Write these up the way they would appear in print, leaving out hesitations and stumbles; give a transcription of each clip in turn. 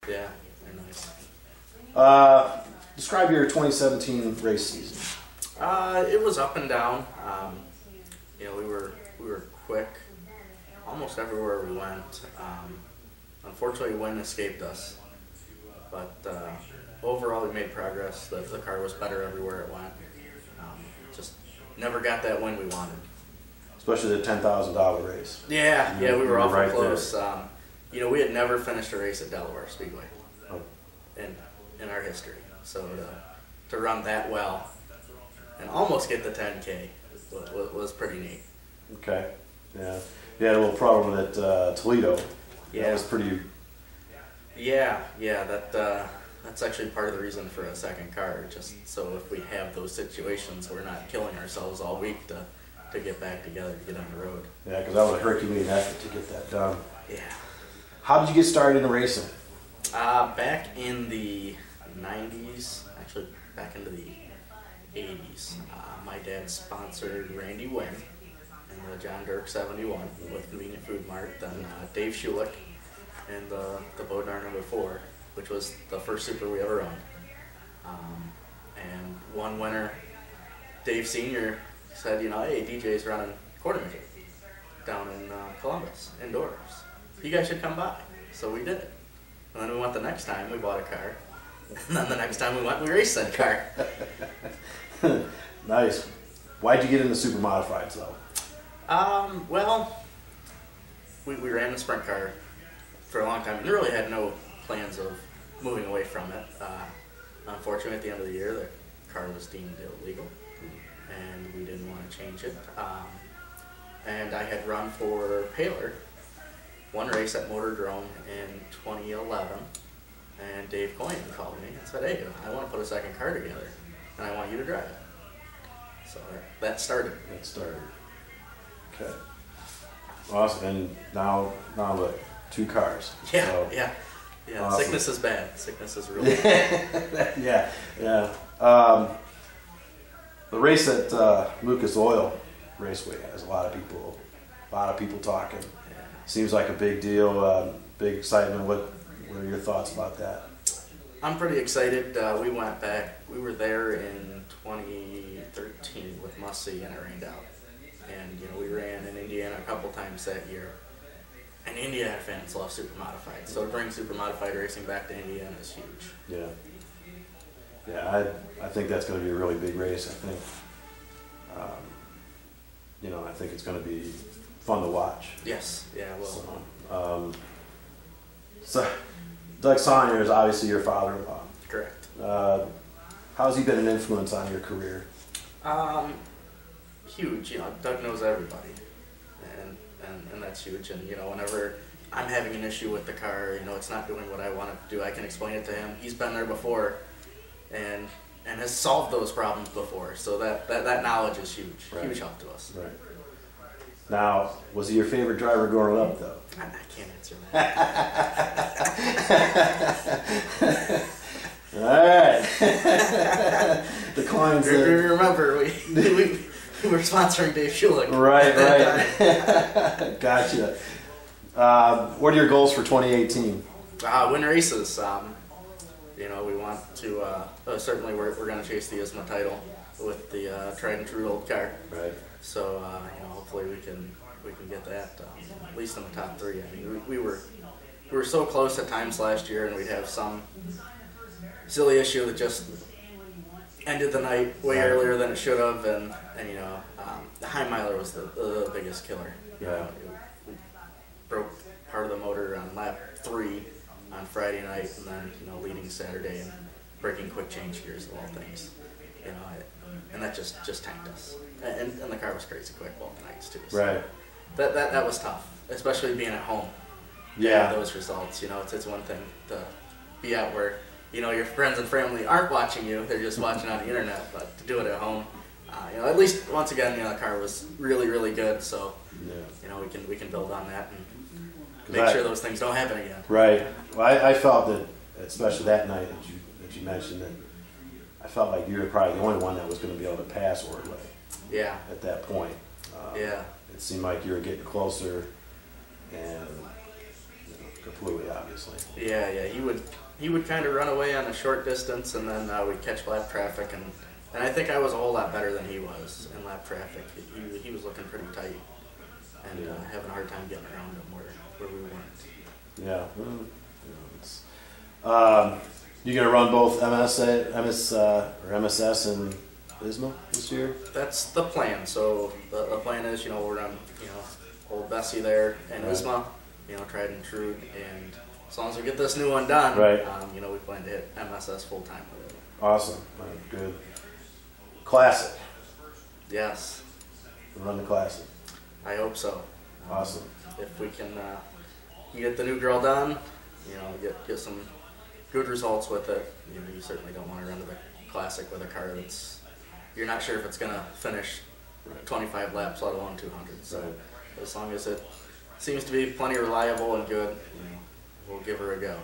Yeah, they're nice. Describe your 2017 race season. It was up and down. You know, we were quick almost everywhere we went. Unfortunately, wind escaped us, but overall we made progress. The car was better everywhere it went. Just never got that win we wanted. Especially the $10,000 race. Yeah, we were awful right close. You know, we had never finished a race at Delaware Speedway in our history. So to run that well and almost get the 10K was pretty neat. Okay. Yeah. You had a little problem at Toledo. Yeah. That was pretty. Yeah. That's actually part of the reason for a second car, just so if we have those situations, we're not killing ourselves all week to get back together, to get on the road. Yeah, because that was a Herculean effort to get that done. Yeah. How did you get started in racing? Back in the 90s, actually back into the 80s, my dad sponsored Randy Wynn in the John Dirk 71 with Convenient Food Mart, then Dave Schulich in the Bodnar number 4, which was the first Super we ever owned. And one winter, Dave Sr. said, you know, hey, DJ's running quarter midget down in Columbus, indoors. You guys should come by. So we did. And then we went the next time, we bought a car. And then the next time we went, we raced that car. Nice. Why'd you get into super modifieds though? Well, we ran the sprint car for a long time and really had no plans of moving away from it. Unfortunately, at the end of the year, the car was deemed illegal, and we didn't want to change it. And I had run for Paler one race at Motordrome in 2011, and Dave Coyne called me and said, hey, I want to put a second car together, and I want you to drive it. So that started. Okay. Awesome. And now look, 2 cars. Yeah, so, yeah. awesome. Sickness is bad. Sickness is really bad. Yeah. The race at Lucas Oil Raceway has a lot of people talking. Yeah. Seems like a big deal, big excitement. What are your thoughts about that? I'm pretty excited. We went back. We were there in 2013 with Mussey, and it rained out. And you know, we ran in Indiana a couple times that year. And Indiana fans love super modified, so to bring super modified racing back to Indiana is huge. Yeah, I think that's going to be a really big race. I think, I think it's going to be fun to watch. Yes, yeah, well. So Doug Saunier is obviously your father-in-law. Correct. How's he been an influence on your career? Huge. You know, Doug knows everybody, and that's huge. And you know, whenever I'm having an issue with the car, you know, it's not doing what I want it to do, I can explain it to him. He's been there before, and has solved those problems before. So that knowledge is huge. Right. Huge help to us. Right. Now, was he your favorite driver growing up, though? I can't answer that. All right. Declines. Remember, we were sponsoring Dave Schulich. Right. Gotcha. What are your goals for 2018? Win races. You know, we want to. Certainly, we're going to chase the ISMA title with the tried and true old car. Right. So you know, hopefully we can get that at least in the top 3. I mean, we were so close at times last year, and we'd have some silly issue that just ended the night way earlier than it should have, and you know, the high miler was the biggest killer. You know, we broke part of the motor on lap 3 on Friday night, and then you know, leading Saturday and breaking quick change gears of all things. You know, and that just tanked us. And the car was crazy quick both nights too. So right. That was tough, especially being at home. Yeah. Those results, you know, it's one thing to be out where, you know, your friends and family aren't watching you; they're just watching on the internet. But to do it at home, you know, at least once again, you know, the car was really, really good. So, you know, we can build on that and make sure those things don't happen again. Right. Well, I felt that, especially that night that you mentioned, that I felt like you were probably the only one that was going to be able to pass Ordway. Yeah. At that point. Yeah. It seemed like you were getting closer, and fluid, obviously. Yeah, yeah. He would kind of run away on a short distance, and then we'd catch lap traffic, and I think I was a whole lot better than he was in lap traffic. He was looking pretty tight and having a hard time getting around him where we weren't. Yeah. Well, you know, it's, you gonna run both MSS and ISMA this year? That's the plan. So the plan is, we'll run, Old Bessie there and Right. ISMA, tried and true, and as long as we get this new one done, right. We plan to hit MSS full time with it. Awesome. Right, good. Classic. Yes. Run the classic. I hope so. Awesome. If we can get the new girl done, get some good results with it. You certainly don't want to run to the classic with a car that's you're not sure if it's gonna finish 25 laps, let alone 200. So right. as long as it seems to be plenty reliable and good, we'll give her a go.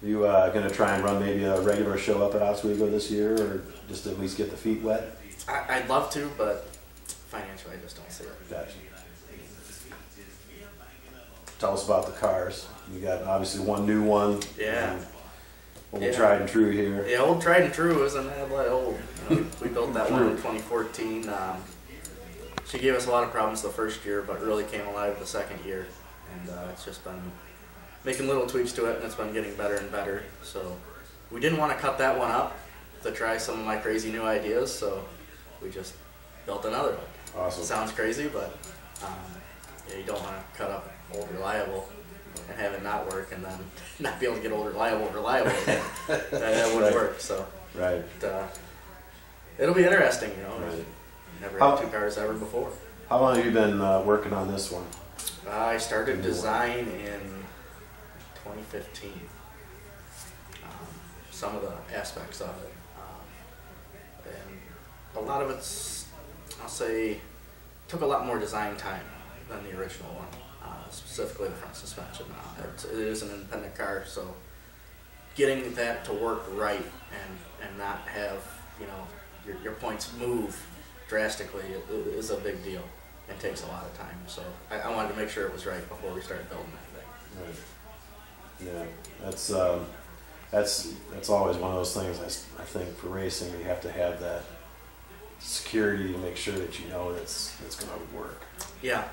You gonna try and run maybe a regular show up at Oswego this year, or just at least get the feet wet? I'd love to, but financially, I just don't see it. Gotcha. Tell us about the cars. You got obviously one new one. Yeah. Old tried and true here. Yeah, old tried and true isn't that old. We built that one in 2014. She gave us a lot of problems the first year, but really came alive the second year. And it's just been making little tweaks to it, and it's been getting better and better. So we didn't want to cut that one up to try some of my crazy new ideas, so we just built another one. Awesome. Sounds crazy, but you don't want to cut up old reliable and have it not work, and then not be able to get old reliable again. That wouldn't work. So right. It'll be interesting, Right. Never had two cars ever before. How long have you been working on this one? I started design in 2015. Some of the aspects of it, and a lot of it's, I'll say, took a lot more design time than the original one. Specifically the front suspension. It is an independent car, so getting that to work right and not have your points move drastically is a big deal and takes a lot of time. So I wanted to make sure it was right before we started building that thing. Right. Yeah, that's always one of those things. I think for racing you have to have that security to make sure that it's going to work. Yeah.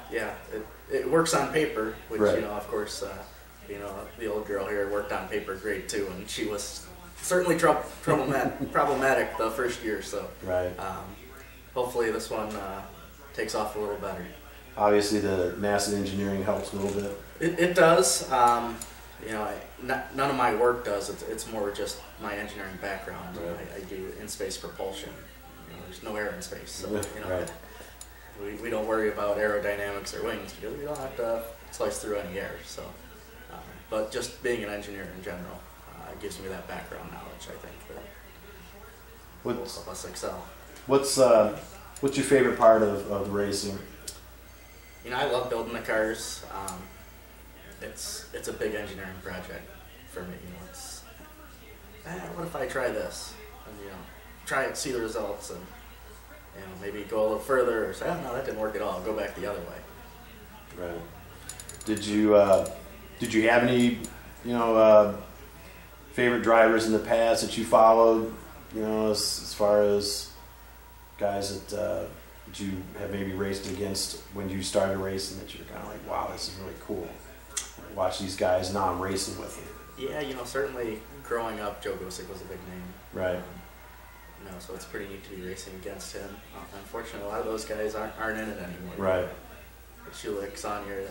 It works on paper, which right. Of course, the old girl here worked on paper great too, and she was certainly problematic the first year. So right. Hopefully this one takes off a little better. Obviously, the NASA engineering helps a little bit. It does. None of my work does. It's more just my engineering background. Right. I do in-space propulsion. There's no air in space, so right. we don't worry about aerodynamics or wings because we don't have to slice through any air. So, but just being an engineer in general gives me that background knowledge. I think that will help us excel. What's your favorite part of racing? I love building the cars. It's a big engineering project for me. It's what if I try this and try it, see the results, and maybe go a little further or say, oh no, that didn't work at all. Go back the other way. Right. Did you have any favorite drivers in the past that you followed? As far as guys that you have maybe raced against when you started racing that you're kind of like, wow, this is really cool. Watch these guys, now I'm racing with them. Yeah, certainly growing up, Joe Gosick was a big name. Right. So it's pretty neat to be racing against him. Unfortunately, a lot of those guys aren't in it anymore. Right. Schulich, Sonier,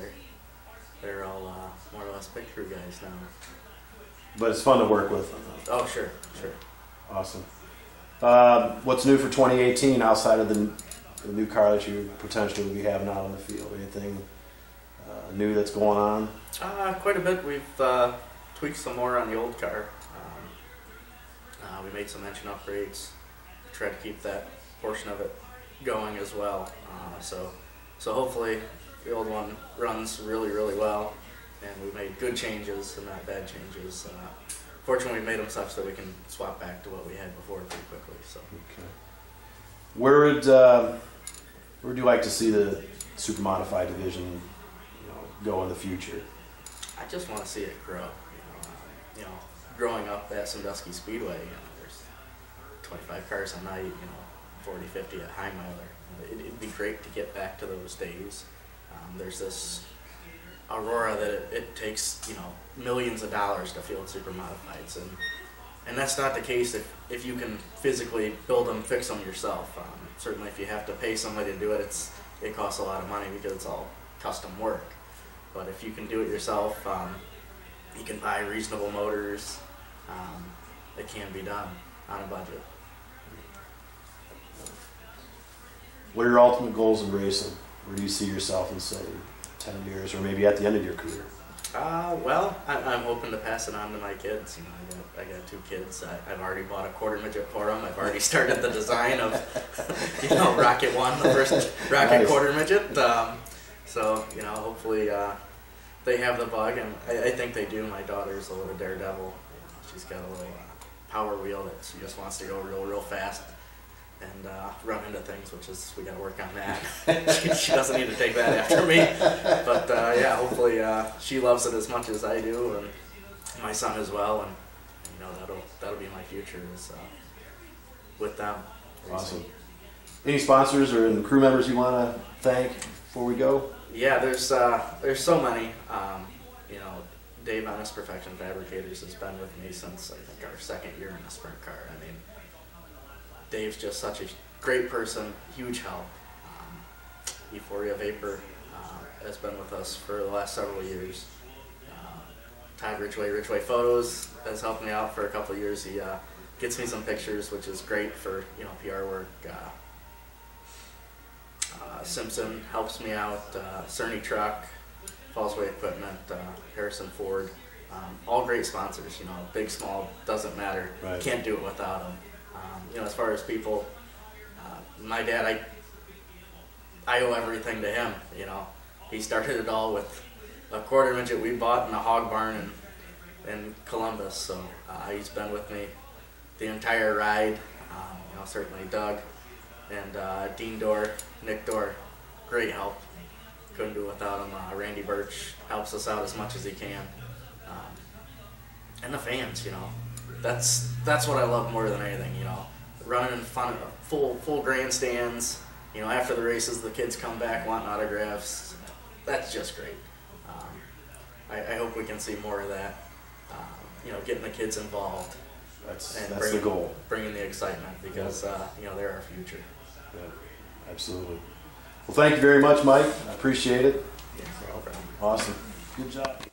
they're all more or less pit crew guys now. But it's fun to work with them. Oh, sure. Awesome. What's new for 2018 outside of the new car that you potentially will be having out on the field? Anything new that's going on? Quite a bit. We've tweaked some more on the old car. We made some engine upgrades. Try to keep that portion of it going as well. So hopefully the old one runs really, really well, and we made good changes and not bad changes. Fortunately, we made them such that we can swap back to what we had before pretty quickly. So. Okay. Where would you like to see the super modified division go in the future? I just want to see it grow. You know, growing up at Sandusky Speedway, there's 25 cars a night, 40, 50 at High Miler. It'd be great to get back to those days. There's this Aurora that it takes, millions of dollars to field super modifieds, and that's not the case if you can physically build them, fix them yourself. Certainly if you have to pay somebody to do it, it costs a lot of money because it's all custom work. But if you can do it yourself, you can buy reasonable motors. It can be done on a budget. What are your ultimate goals in racing? Where do you see yourself in, say, 10 years, or maybe at the end of your career? Well, I'm hoping to pass it on to my kids. I got 2 kids. I've already bought a quarter midget for them. I've already started the design of, Rocket 1, the first Rocket Nice. quarter midget. So, hopefully they have the bug, and I think they do. My daughter's a little daredevil. She's got a little power wheel that she just wants to go real fast and run into things, which is, we got to work on that. she doesn't need to take that after me. But yeah, hopefully she loves it as much as I do, and my son as well. And that'll be my future is with them. Awesome. Any sponsors or crew members you want to thank before we go? Yeah, there's so many. Dave Ennis Perfection Fabricators has been with me since I think our 2nd year in a sprint car. I mean, Dave's just such a great person, huge help. Euphoria Vapor has been with us for the last several years. Todd Ridgway Photos has helped me out for a couple of years. He gets me some pictures, which is great for PR work. Simpson helps me out. Cerny Truck, Fallsway Equipment, Harrison Ford. All great sponsors. Big, small, doesn't matter. Right. Can't do it without them. As far as people, my dad, I owe everything to him. He started it all with a quarter midget we bought in a hog barn in Columbus. So he's been with me the entire ride. Certainly Doug and Dean Dorr, Nick Dorr, great help. Couldn't do it without him. Randy Birch helps us out as much as he can. And the fans, that's what I love more than anything. Running in fun, full grandstands. After the races, the kids come back wanting autographs. That's just great. I hope we can see more of that. Getting the kids involved. That's bringing, the goal. Bringing the excitement because they're our future. Yeah, absolutely. Well, thank you very much, Mike. I appreciate it. Yeah, no problem. Awesome. Good job.